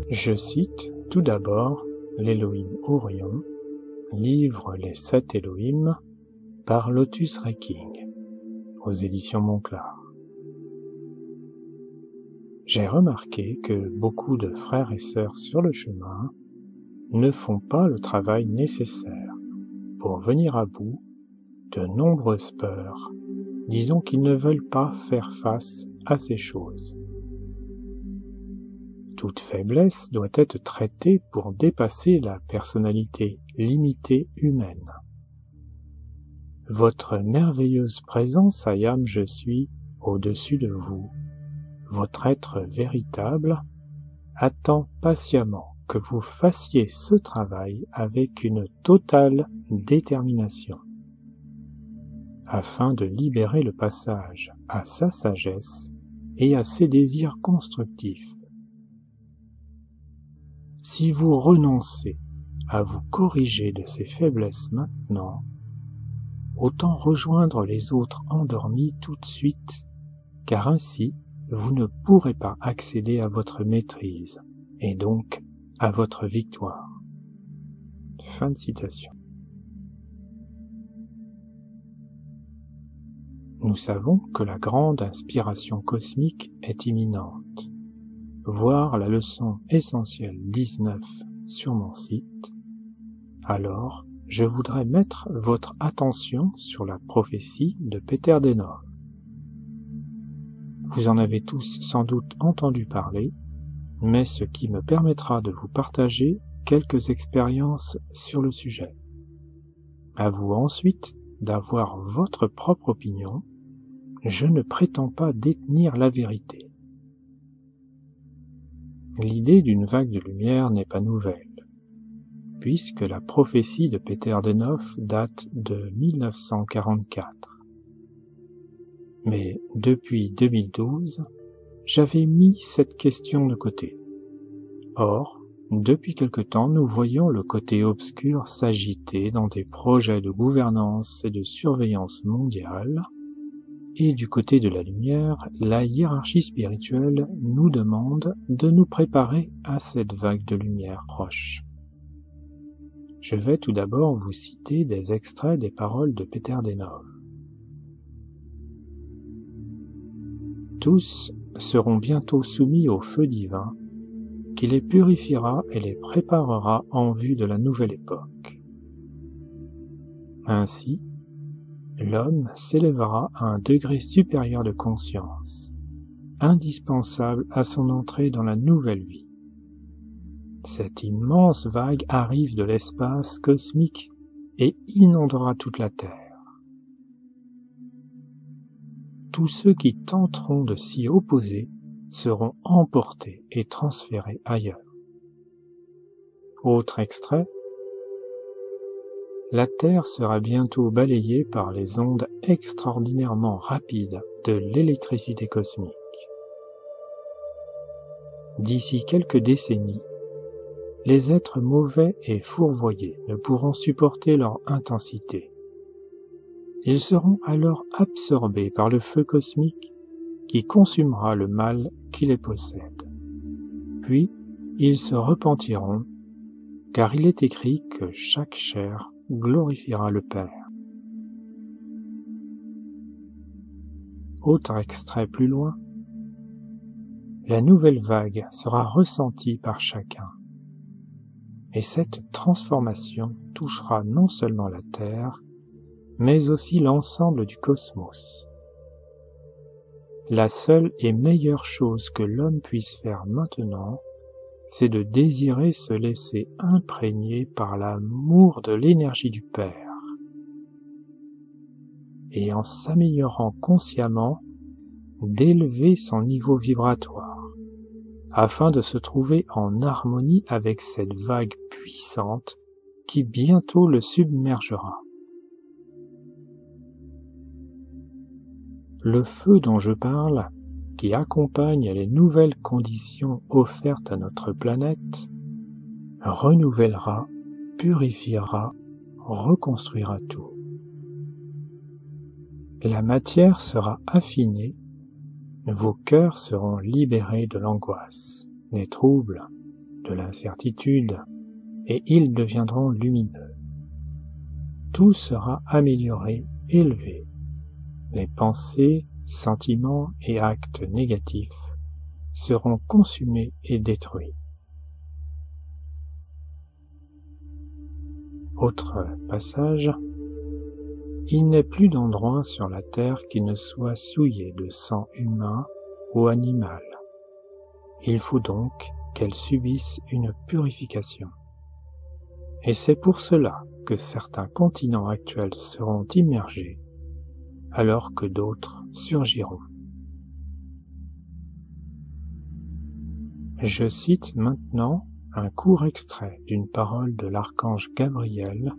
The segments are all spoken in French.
Je cite tout d'abord l'Elohim Orion, livre Les 7 Elohim, par Lotus Reking, aux éditions Monclar. J'ai remarqué que beaucoup de frères et sœurs sur le chemin ne font pas le travail nécessaire pour venir à bout de nombreuses peurs, disons qu'ils ne veulent pas faire face à ces choses. Toute faiblesse doit être traitée pour dépasser la personnalité limitée humaine. Votre merveilleuse présence, Ayam je suis, au-dessus de vous, votre être véritable, attend patiemment que vous fassiez ce travail avec une totale détermination, afin de libérer le passage à sa sagesse et à ses désirs constructifs. Si vous renoncez à vous corriger de ces faiblesses maintenant, autant rejoindre les autres endormis tout de suite, car ainsi vous ne pourrez pas accéder à votre maîtrise, et donc à votre victoire. Fin de citation. Nous savons que la grande inspiration cosmique est imminente. Voir la leçon essentielle 19 sur mon site. Alors, je voudrais mettre votre attention sur la prophétie de Peter Denov. Vous en avez tous sans doute entendu parler, mais ce qui me permettra de vous partager quelques expériences sur le sujet. À vous ensuite d'avoir votre propre opinion. Je ne prétends pas détenir la vérité. L'idée d'une vague de lumière n'est pas nouvelle, puisque la prophétie de Peter Denov date de 1944. Mais depuis 2012, j'avais mis cette question de côté. Or, depuis quelque temps, nous voyons le côté obscur s'agiter dans des projets de gouvernance et de surveillance mondiale, et du côté de la lumière, la hiérarchie spirituelle nous demande de nous préparer à cette vague de lumière proche. Je vais tout d'abord vous citer des extraits des paroles de Peter Denov. Tous seront bientôt soumis au feu divin, qui les purifiera et les préparera en vue de la nouvelle époque. Ainsi, l'homme s'élèvera à un degré supérieur de conscience, indispensable à son entrée dans la nouvelle vie. Cette immense vague arrive de l'espace cosmique et inondera toute la Terre. Tous ceux qui tenteront de s'y opposer seront emportés et transférés ailleurs. Autre extrait. La Terre sera bientôt balayée par les ondes extraordinairement rapides de l'électricité cosmique. D'ici quelques décennies, les êtres mauvais et fourvoyés ne pourront supporter leur intensité. Ils seront alors absorbés par le feu cosmique qui consumera le mal qui les possède. Puis, ils se repentiront, car il est écrit que chaque chair glorifiera le Père. Autre extrait plus loin. La nouvelle vague sera ressentie par chacun. Et cette transformation touchera non seulement la Terre, mais aussi l'ensemble du cosmos. La seule et meilleure chose que l'homme puisse faire maintenant, c'est de désirer se laisser imprégner par l'amour de l'énergie du Père. Et en s'améliorant consciemment, d'élever son niveau vibratoire, afin de se trouver en harmonie avec cette vague puissante qui bientôt le submergera. Le feu dont je parle, qui accompagne les nouvelles conditions offertes à notre planète, renouvellera, purifiera, reconstruira tout. La matière sera affinée, vos cœurs seront libérés de l'angoisse, des troubles, de l'incertitude, et ils deviendront lumineux. Tout sera amélioré, élevé. Les pensées, sentiments et actes négatifs seront consumés et détruits. Autre passage. Il n'est plus d'endroit sur la terre qui ne soit souillé de sang humain ou animal. Il faut donc qu'elle subisse une purification. Et c'est pour cela que certains continents actuels seront immergés, alors que d'autres surgiront. Je cite maintenant un court extrait d'une parole de l'archange Gabriel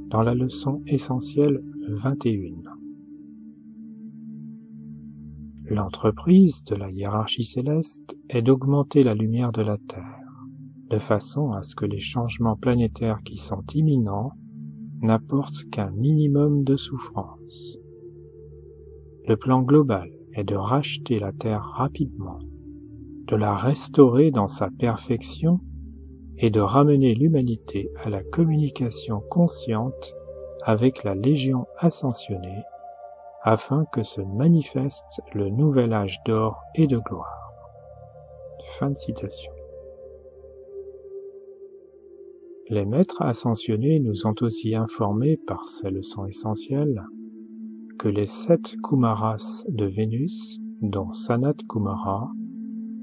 dans la leçon essentielle 21. L'entreprise de la hiérarchie céleste est d'augmenter la lumière de la Terre, de façon à ce que les changements planétaires qui sont imminents n'apportent qu'un minimum de souffrance. Le plan global est de racheter la Terre rapidement, de la restaurer dans sa perfection et de ramener l'humanité à la communication consciente avec la Légion ascensionnée, afin que se manifeste le nouvel âge d'or et de gloire. Fin de citation. Les maîtres ascensionnés nous ont aussi informés par ces leçons essentielles que les 7 Kumaras de Vénus, dont Sanat Kumara,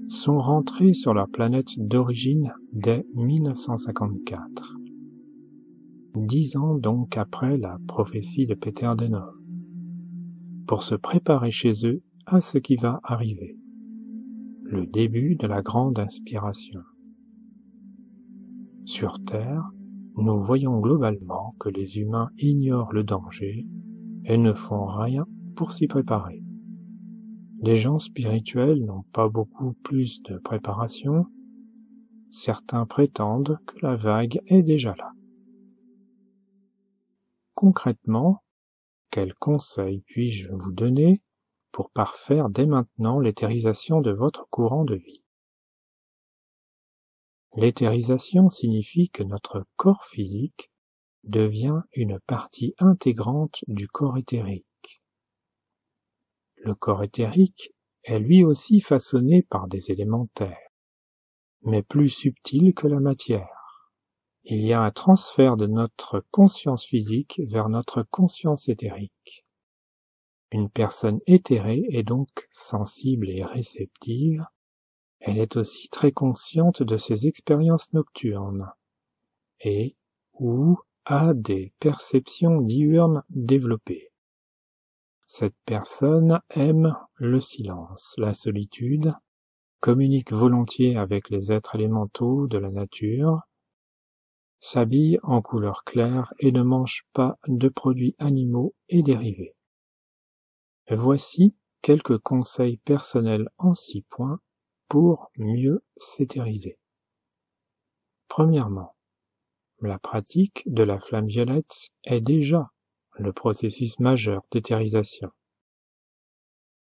sont rentrés sur leur planète d'origine dès 1954. 10 ans donc après la prophétie de Peter Denov, pour se préparer chez eux à ce qui va arriver, le début de la grande inspiration. Sur Terre, nous voyons globalement que les humains ignorent le danger et ne font rien pour s'y préparer. Les gens spirituels n'ont pas beaucoup plus de préparation. Certains prétendent que la vague est déjà là. Concrètement, quels conseils puis-je vous donner pour parfaire dès maintenant l'éthérisation de votre courant de vie? L'éthérisation signifie que notre corps physique devient une partie intégrante du corps éthérique. Le corps éthérique est lui aussi façonné par des élémentaires, mais plus subtil que la matière. Il y a un transfert de notre conscience physique vers notre conscience éthérique. Une personne éthérée est donc sensible et réceptive. Elle est aussi très consciente de ses expériences nocturnes et ou a des perceptions diurnes développées. Cette personne aime le silence, la solitude, communique volontiers avec les êtres élémentaux de la nature, s'habille en couleur claire et ne mange pas de produits animaux et dérivés. Voici quelques conseils personnels en 6 points pour mieux s'éthériser. Premièrement, la pratique de la flamme violette est déjà le processus majeur d'éthérisation.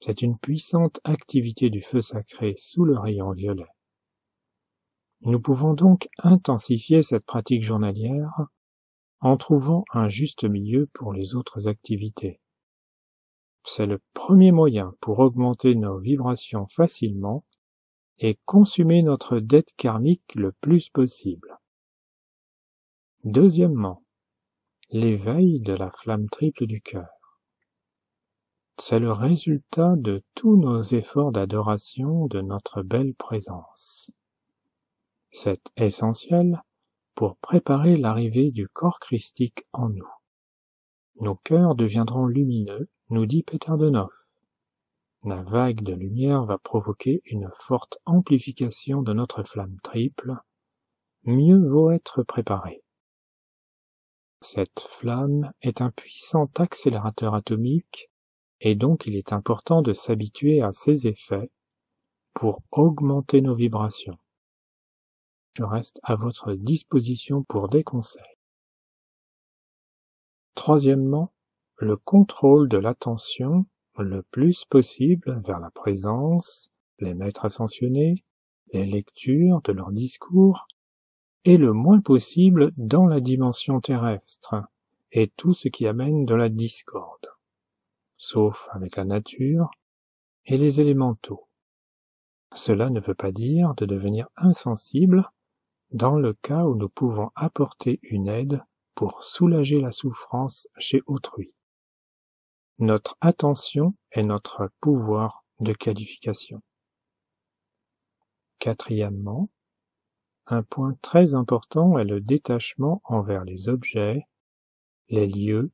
C'est une puissante activité du feu sacré sous le rayon violet. Nous pouvons donc intensifier cette pratique journalière en trouvant un juste milieu pour les autres activités. C'est le premier moyen pour augmenter nos vibrations facilement et consumer notre dette karmique le plus possible. Deuxièmement, l'éveil de la flamme triple du cœur. C'est le résultat de tous nos efforts d'adoration de notre belle présence. C'est essentiel pour préparer l'arrivée du corps christique en nous. Nos cœurs deviendront lumineux, nous dit Peter Denov. La vague de lumière va provoquer une forte amplification de notre flamme triple. Mieux vaut être préparé. Cette flamme est un puissant accélérateur atomique et donc il est important de s'habituer à ses effets pour augmenter nos vibrations. Je reste à votre disposition pour des conseils. Troisièmement, le contrôle de l'attention le plus possible vers la présence, les maîtres ascensionnés, les lectures de leurs discours et le moins possible dans la dimension terrestre et tout ce qui amène de la discorde, sauf avec la nature et les élémentaux. Cela ne veut pas dire de devenir insensible dans le cas où nous pouvons apporter une aide pour soulager la souffrance chez autrui. Notre attention est notre pouvoir de qualification. Quatrièmement, un point très important est le détachement envers les objets, les lieux,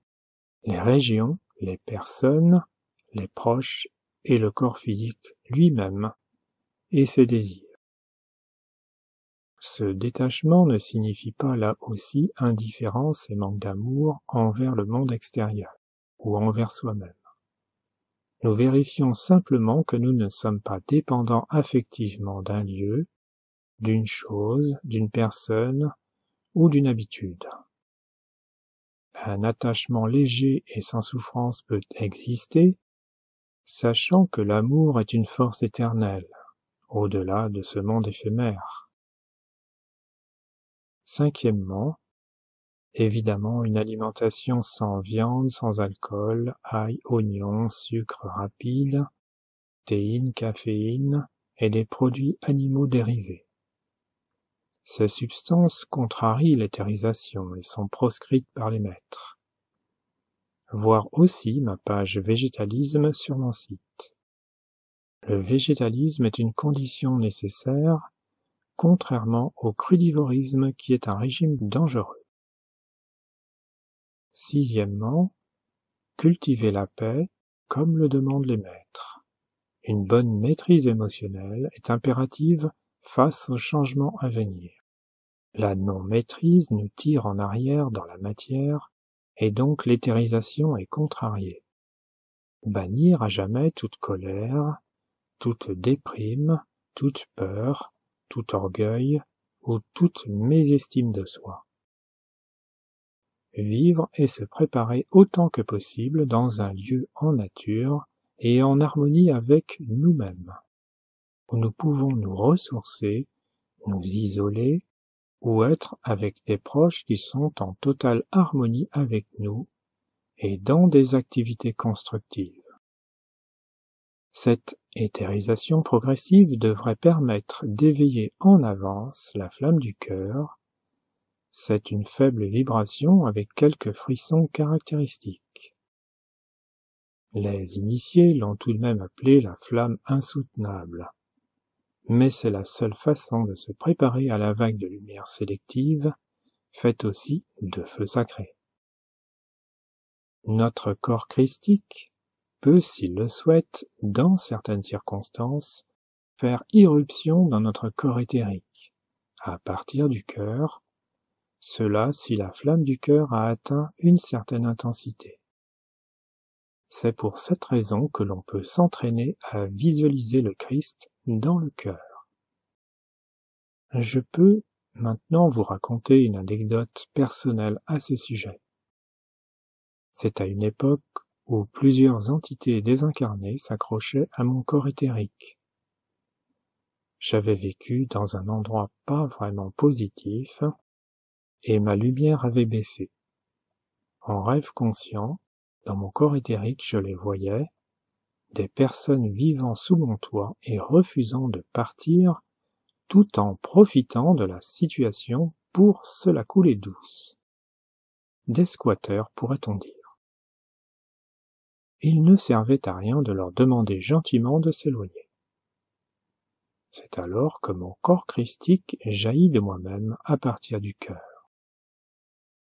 les régions, les personnes, les proches et le corps physique lui-même et ses désirs. Ce détachement ne signifie pas là aussi indifférence et manque d'amour envers le monde extérieur ou envers soi-même. Nous vérifions simplement que nous ne sommes pas dépendants affectivement d'un lieu, d'une chose, d'une personne ou d'une habitude. Un attachement léger et sans souffrance peut exister, sachant que l'amour est une force éternelle, au-delà de ce monde éphémère. Cinquièmement, évidemment une alimentation sans viande, sans alcool, ail, oignons, sucre rapide, théine, caféine et des produits animaux dérivés. Ces substances contrarient l'éthérisation et sont proscrites par les maîtres. Voir aussi ma page végétalisme sur mon site. Le végétalisme est une condition nécessaire, contrairement au crudivorisme qui est un régime dangereux. Sixièmement, cultiver la paix comme le demandent les maîtres. Une bonne maîtrise émotionnelle est impérative face aux changements à venir. La non-maîtrise nous tire en arrière dans la matière et donc l'éthérisation est contrariée. Bannir à jamais toute colère, toute déprime, toute peur, tout orgueil ou toute mésestime de soi. Vivre et se préparer autant que possible dans un lieu en nature et en harmonie avec nous-mêmes, où nous pouvons nous ressourcer, nous isoler ou être avec des proches qui sont en totale harmonie avec nous et dans des activités constructives. Cette éthérisation progressive devrait permettre d'éveiller en avance la flamme du cœur. C'est une faible vibration avec quelques frissons caractéristiques. Les initiés l'ont tout de même appelée la flamme insoutenable, mais c'est la seule façon de se préparer à la vague de lumière sélective, faite aussi de feu sacré. Notre corps christique peut, s'il le souhaite, dans certaines circonstances, faire irruption dans notre corps éthérique, à partir du cœur, cela si la flamme du cœur a atteint une certaine intensité. C'est pour cette raison que l'on peut s'entraîner à visualiser le Christ dans le cœur. Je peux maintenant vous raconter une anecdote personnelle à ce sujet. C'est à une époque où plusieurs entités désincarnées s'accrochaient à mon corps éthérique. J'avais vécu dans un endroit pas vraiment positif et ma lumière avait baissé. En rêve conscient, dans mon corps éthérique, je les voyais, des personnes vivant sous mon toit et refusant de partir tout en profitant de la situation pour se la couler douce. Des squatteurs, pourrait-on dire. Il ne servait à rien de leur demander gentiment de s'éloigner. C'est alors que mon corps christique jaillit de moi-même à partir du cœur.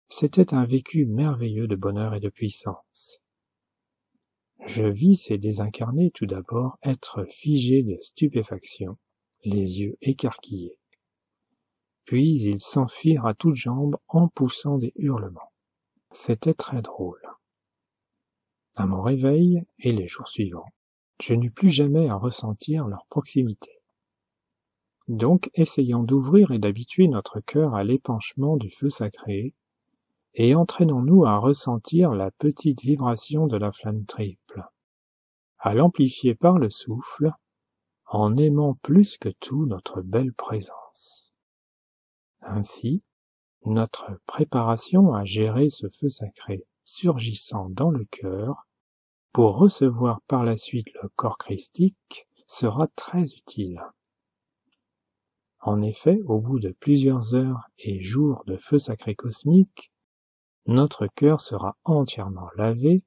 C'était un vécu merveilleux de bonheur et de puissance. Je vis ces désincarnés tout d'abord être figés de stupéfaction, les yeux écarquillés. Puis ils s'enfuirent à toutes jambes en poussant des hurlements. C'était très drôle. À mon réveil et les jours suivants, je n'eus plus jamais à ressentir leur proximité. Donc essayons d'ouvrir et d'habituer notre cœur à l'épanchement du feu sacré, et entraînons-nous à ressentir la petite vibration de la flamme triple, à l'amplifier par le souffle, en aimant plus que tout notre belle présence. Ainsi, notre préparation à gérer ce feu sacré surgissant dans le cœur pour recevoir par la suite le corps christique sera très utile. En effet, au bout de plusieurs heures et jours de feu sacré cosmique, notre cœur sera entièrement lavé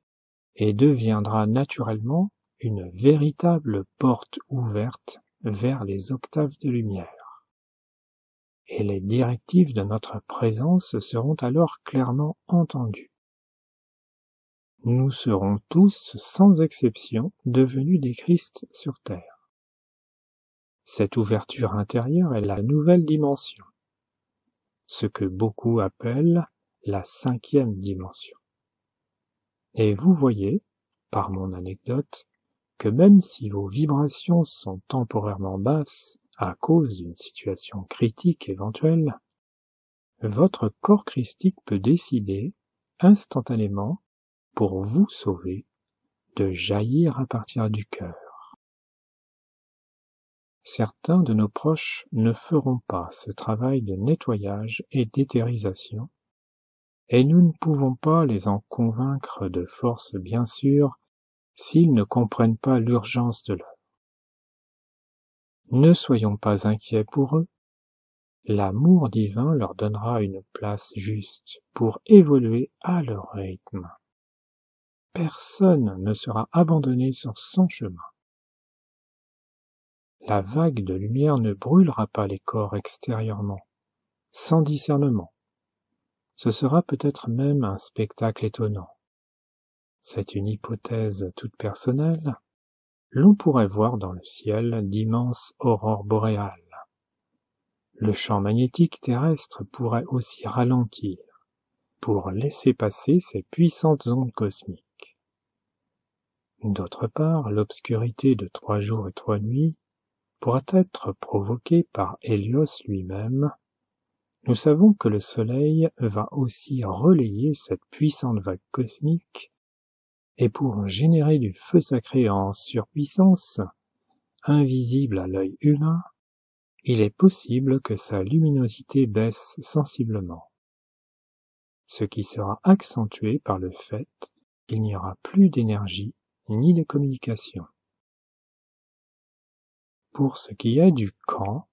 et deviendra naturellement une véritable porte ouverte vers les octaves de lumière. Et les directives de notre présence seront alors clairement entendues. Nous serons tous, sans exception, devenus des Christ sur terre. Cette ouverture intérieure est la nouvelle dimension, ce que beaucoup appellent la 5e dimension. Et vous voyez, par mon anecdote, que même si vos vibrations sont temporairement basses à cause d'une situation critique éventuelle, votre corps christique peut décider, instantanément, pour vous sauver, de jaillir à partir du cœur. Certains de nos proches ne feront pas ce travail de nettoyage et d'éthérisation, et nous ne pouvons pas les en convaincre de force bien sûr, s'ils ne comprennent pas l'urgence de l'heure. Ne soyons pas inquiets pour eux, l'amour divin leur donnera une place juste pour évoluer à leur rythme. Personne ne sera abandonné sur son chemin. La vague de lumière ne brûlera pas les corps extérieurement, sans discernement. Ce sera peut-être même un spectacle étonnant. C'est une hypothèse toute personnelle. L'on pourrait voir dans le ciel d'immenses aurores boréales. Le champ magnétique terrestre pourrait aussi ralentir pour laisser passer ces puissantes ondes cosmiques. D'autre part, l'obscurité de 3 jours et 3 nuits pourra être provoquée par Hélios lui-même. Nous savons que le Soleil va aussi relayer cette puissante vague cosmique, et pour générer du feu sacré en surpuissance, invisible à l'œil humain, il est possible que sa luminosité baisse sensiblement, ce qui sera accentué par le fait qu'il n'y aura plus d'énergie ni de communication. Pour ce qui est du quand,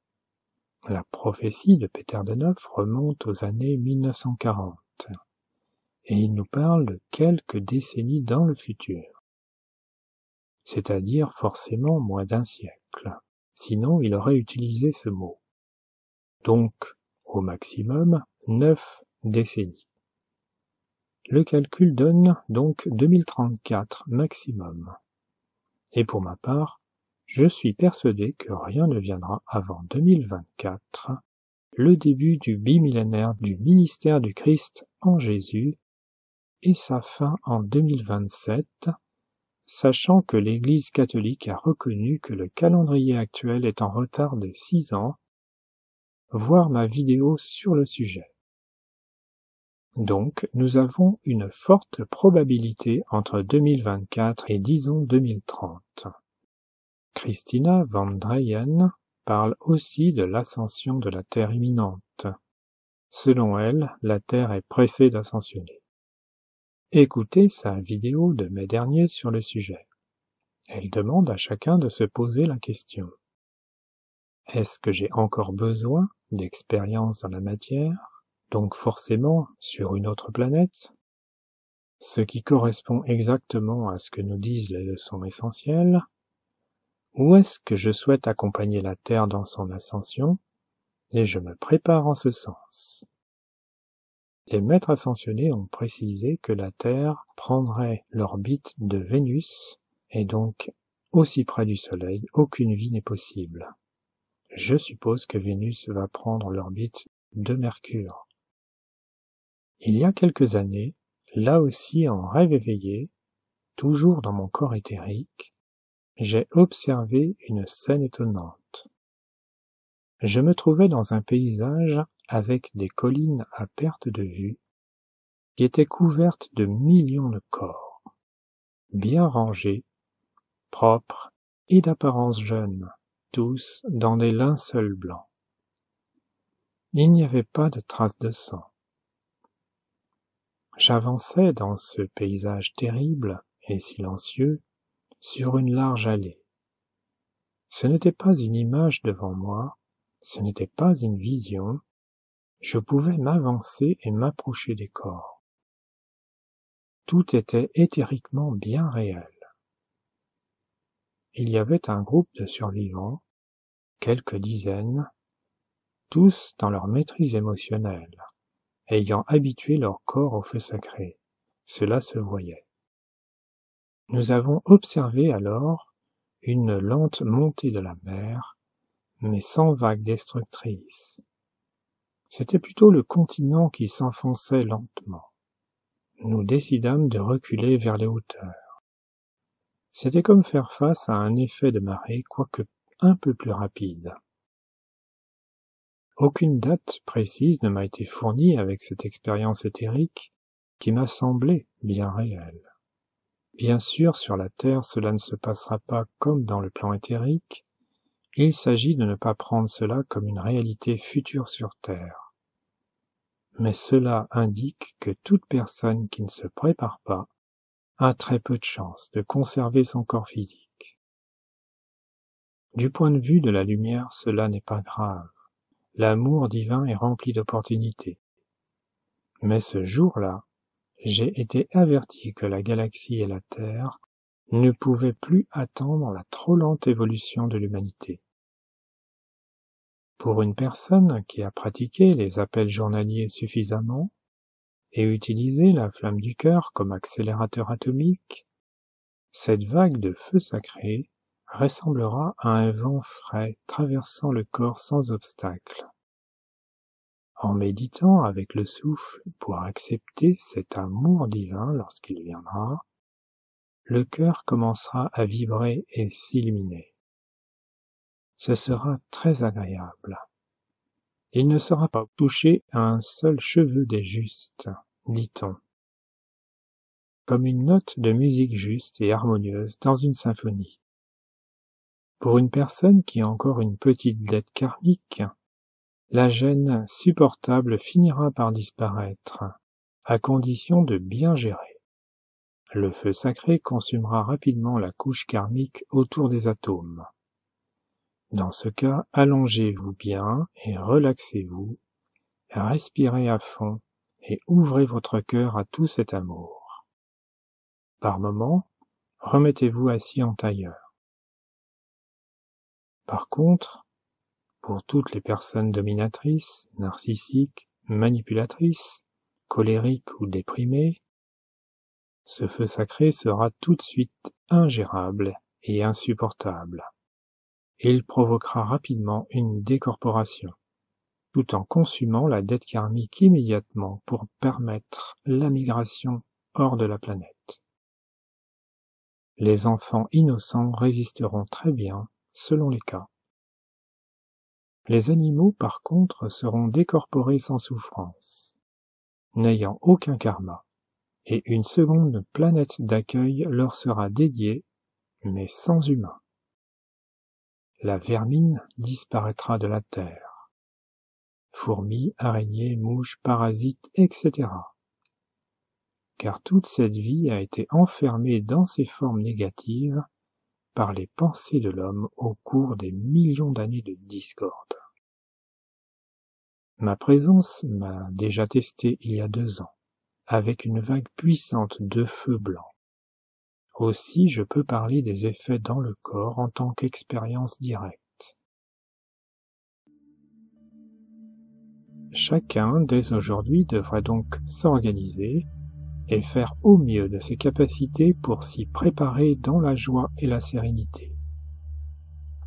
la prophétie de Peter de Neuf remonte aux années 1940, et il nous parle de quelques décennies dans le futur, c'est-à-dire forcément moins d'1 siècle, sinon il aurait utilisé ce mot. Donc, au maximum, 9 décennies. Le calcul donne donc 2034 maximum. Et pour ma part, je suis persuadé que rien ne viendra avant 2024, le début du bimillénaire du ministère du Christ en Jésus, et sa fin en 2027, sachant que l'Église catholique a reconnu que le calendrier actuel est en retard de 6 ans, voir ma vidéo sur le sujet. Donc, nous avons une forte probabilité entre 2024 et disons 2030. Christina Van Dreyen parle aussi de l'ascension de la Terre imminente. Selon elle, la Terre est pressée d'ascensionner. Écoutez sa vidéo de mai dernier sur le sujet. Elle demande à chacun de se poser la question. Est-ce que j'ai encore besoin d'expérience dans la matière, donc forcément sur une autre planète? Ce qui correspond exactement à ce que nous disent les leçons essentielles. Ou est-ce que je souhaite accompagner la Terre dans son ascension, et je me prépare en ce sens? Les maîtres ascensionnés ont précisé que la Terre prendrait l'orbite de Vénus, et donc, aussi près du Soleil, aucune vie n'est possible. Je suppose que Vénus va prendre l'orbite de Mercure. Il y a quelques années, là aussi en rêve éveillé, toujours dans mon corps éthérique, j'ai observé une scène étonnante. Je me trouvais dans un paysage avec des collines à perte de vue qui étaient couvertes de millions de corps, bien rangés, propres et d'apparence jeune, tous dans des linceuls blancs. Il n'y avait pas de traces de sang. J'avançais dans ce paysage terrible et silencieux sur une large allée. Ce n'était pas une image devant moi, ce n'était pas une vision, je pouvais m'avancer et m'approcher des corps. Tout était éthériquement bien réel. Il y avait un groupe de survivants, quelques dizaines, tous dans leur maîtrise émotionnelle, ayant habitué leur corps au feu sacré. Cela se voyait. Nous avons observé alors une lente montée de la mer, mais sans vagues destructrices. C'était plutôt le continent qui s'enfonçait lentement. Nous décidâmes de reculer vers les hauteurs. C'était comme faire face à un effet de marée, quoique un peu plus rapide. Aucune date précise ne m'a été fournie avec cette expérience éthérique qui m'a semblé bien réelle. Bien sûr, sur la Terre, cela ne se passera pas comme dans le plan éthérique. Il s'agit de ne pas prendre cela comme une réalité future sur Terre. Mais cela indique que toute personne qui ne se prépare pas a très peu de chances de conserver son corps physique. Du point de vue de la lumière, cela n'est pas grave. L'amour divin est rempli d'opportunités. Mais ce jour-là, j'ai été averti que la galaxie et la Terre ne pouvaient plus attendre la trop lente évolution de l'humanité. Pour une personne qui a pratiqué les appels journaliers suffisamment et utilisé la flamme du cœur comme accélérateur atomique, cette vague de feu sacré ressemblera à un vent frais traversant le corps sans obstacle. En méditant avec le souffle pour accepter cet amour divin lorsqu'il viendra, le cœur commencera à vibrer et s'illuminer. Ce sera très agréable. Il ne sera pas touché à un seul cheveu des justes, dit-on, comme une note de musique juste et harmonieuse dans une symphonie. Pour une personne qui a encore une petite dette karmique, la gêne supportable finira par disparaître, à condition de bien gérer. Le feu sacré consumera rapidement la couche karmique autour des atomes. Dans ce cas, allongez-vous bien et relaxez-vous, respirez à fond et ouvrez votre cœur à tout cet amour. Par moments, remettez-vous assis en tailleur. Par contre, pour toutes les personnes dominatrices, narcissiques, manipulatrices, colériques ou déprimées, ce feu sacré sera tout de suite ingérable et insupportable. Il provoquera rapidement une décorporation, tout en consumant la dette karmique immédiatement pour permettre la migration hors de la planète. Les enfants innocents résisteront très bien selon les cas. Les animaux, par contre, seront décorporés sans souffrance, n'ayant aucun karma, et une seconde planète d'accueil leur sera dédiée, mais sans humains. La vermine disparaîtra de la terre. Fourmis, araignées, mouches, parasites, etc. Car toute cette vie a été enfermée dans ces formes négatives par les pensées de l'homme au cours des millions d'années de discorde. Ma présence m'a déjà testé il y a 2 ans, avec une vague puissante de feu blanc. Aussi je peux parler des effets dans le corps en tant qu'expérience directe. Chacun, dès aujourd'hui, devrait donc s'organiser et faire au mieux de ses capacités pour s'y préparer dans la joie et la sérénité,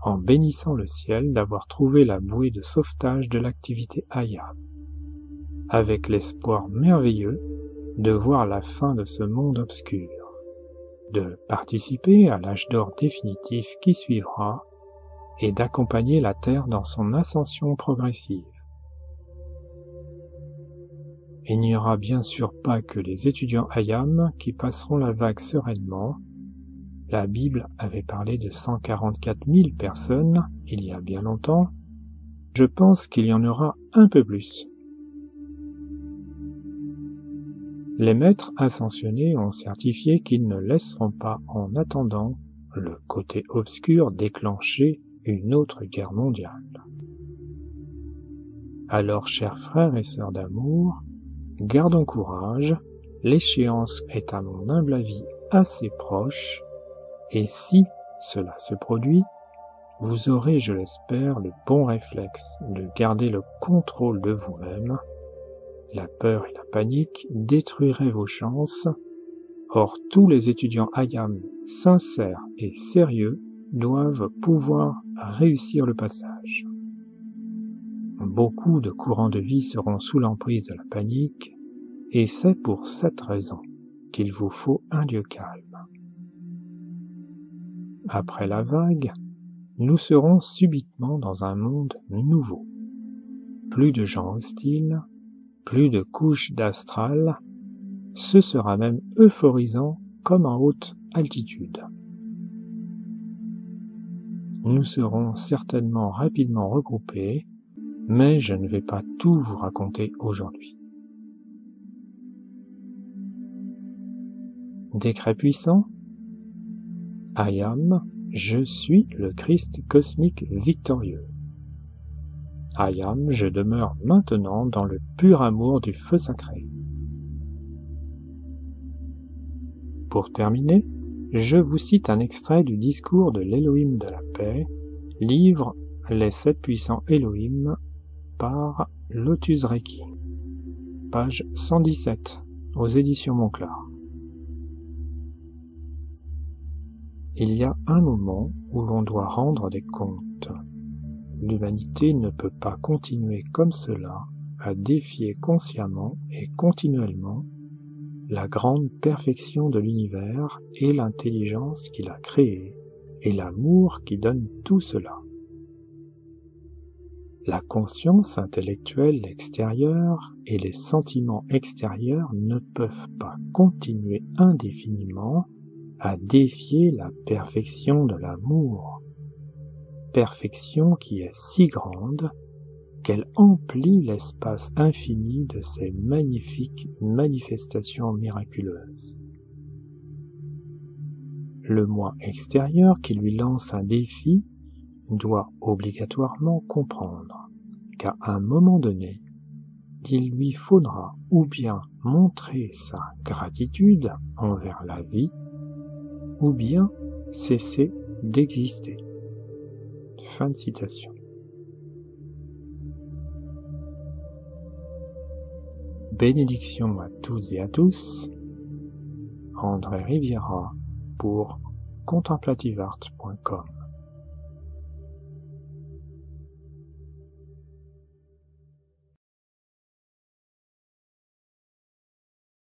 en bénissant le ciel d'avoir trouvé la bouée de sauvetage de l'activité Hayam, avec l'espoir merveilleux de voir la fin de ce monde obscur, de participer à l'âge d'or définitif qui suivra et d'accompagner la Terre dans son ascension progressive. Il n'y aura bien sûr pas que les étudiants Hayam qui passeront la vague sereinement. La Bible avait parlé de 144 000 personnes il y a bien longtemps, Je pense qu'il y en aura un peu plus. Les maîtres ascensionnés ont certifié qu'ils ne laisseront pas, en attendant, le côté obscur déclencher une autre guerre mondiale. Alors, chers frères et sœurs d'amour, gardons courage, l'échéance est à mon humble avis assez proche, et si cela se produit, vous aurez, je l'espère, le bon réflexe de garder le contrôle de vous-même. La peur et la panique détruiraient vos chances. Or, tous les étudiants IAM sincères et sérieux doivent pouvoir réussir le passage. Beaucoup de courants de vie seront sous l'emprise de la panique, et c'est pour cette raison qu'il vous faut un lieu calme. Après la vague, nous serons subitement dans un monde nouveau. Plus de gens hostiles, plus de couches d'astral, ce sera même euphorisant comme en haute altitude. Nous serons certainement rapidement regroupés, mais je ne vais pas tout vous raconter aujourd'hui. Décret puissant. I am, je suis le Christ cosmique victorieux. I am, je demeure maintenant dans le pur amour du feu sacré. Pour terminer, je vous cite un extrait du discours de l'Élohim de la paix, livre Les 7 puissants Elohim par Lotus Reiki, page 117, aux éditions Monclar. Il y a un moment où l'on doit rendre des comptes. L'humanité ne peut pas continuer comme cela à défier consciemment et continuellement la grande perfection de l'univers et l'intelligence qu'il a créée et l'amour qui donne tout cela. La conscience intellectuelle extérieure et les sentiments extérieurs ne peuvent pas continuer indéfiniment à défier la perfection de l'amour, perfection qui est si grande qu'elle emplit l'espace infini de ses magnifiques manifestations miraculeuses. Le moi extérieur qui lui lance un défi doit obligatoirement comprendre qu'à un moment donné, il lui faudra ou bien montrer sa gratitude envers la vie, ou bien cesser d'exister. Fin de citation. Bénédictions à toutes et à tous. André Riviera pour contemplativeart.com